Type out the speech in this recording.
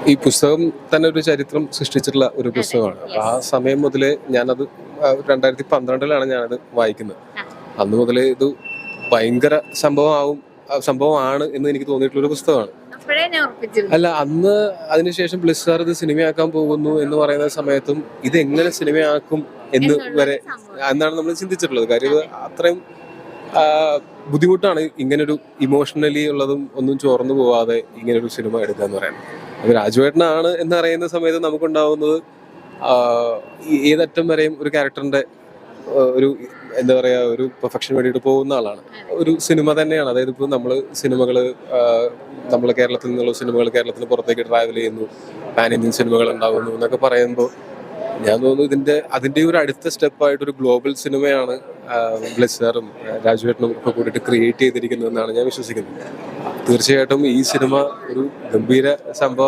ഈ പുസ്തകം തന്നെ ഒരു ചരിത്രം സൃഷ്ടിച്ചിട്ടുള്ള ഒരു പുസ്തകമാണ്. അപ്പൊ ആ സമയം മുതലേ ഞാനത് 2012 ഞാനത് വായിക്കുന്നത്. ആ. അന്ന് മുതലേ ഇത് ഭയങ്കര സംഭവമാണ് എന്ന് എനിക്ക് തോന്നിയിട്ടുള്ള ഒരു പുസ്തകമാണ്. അപ്പോഴേ ഞാൻ ഉറപ്പിച്ചിരുന്നു. അല്ല, അന്ന് അതിനുശേഷം ബ്ലിസ് സാർ ഇത് സിനിമയാക്കാൻ പോകുന്നു എന്ന് പറയുന്ന സമയത്തും ഇത് എങ്ങനെ സിനിമയാക്കും എന്ന് വരെ എന്നാണ് നമ്മൾ ചിന്തിച്ചിട്ടുള്ളത്. കാര്യം ഇത് അത്രയും ബുദ്ധിമുട്ടാണ് ഇങ്ങനൊരു ഇമോഷണലി ഉള്ളതും ഒന്നും ചോർന്നു പോവാതെ ഇങ്ങനൊരു സിനിമ എടുക്കുക എന്ന് പറയുന്നത്. അത് രാജുവേട്ടനാണ് എന്നറിയുന്ന സമയത്ത് നമുക്കുണ്ടാവുന്നത് ഏതറ്റം വരെയും ഒരു ക്യാരക്ടറിന്റെ ഒരു എന്താ പറയാ ഒരു പെർഫെക്ഷൻ വേണ്ടിയിട്ട് പോകുന്ന ആളാണ്. ഒരു സിനിമ തന്നെയാണ്. അതായത് ഇപ്പോൾ നമ്മൾ കേരളത്തിൽ നിന്നുള്ള സിനിമകൾ കേരളത്തിന് പുറത്തേക്ക് ട്രാവൽ ചെയ്യുന്നു, പാൻ ഇന്ത്യൻ സിനിമകൾ ഉണ്ടാകുന്നു എന്നൊക്കെ പറയുമ്പോൾ ഞാൻ തോന്നുന്നു അതിന്റെ ഒരു അടുത്ത സ്റ്റെപ്പായിട്ട് ഒരു ഗ്ലോബൽ സിനിമയാണ് ബ്ലിസ് സാറും രാജുവേട്ടനും ഒക്കെ കൂടിയിട്ട് ക്രിയേറ്റ് ചെയ്തിരിക്കുന്നതെന്നാണ് ഞാൻ വിശ്വസിക്കുന്നത്. തീർച്ചയായിട്ടും ഈ സിനിമ ഒരു ഗംഭീര സംഭവം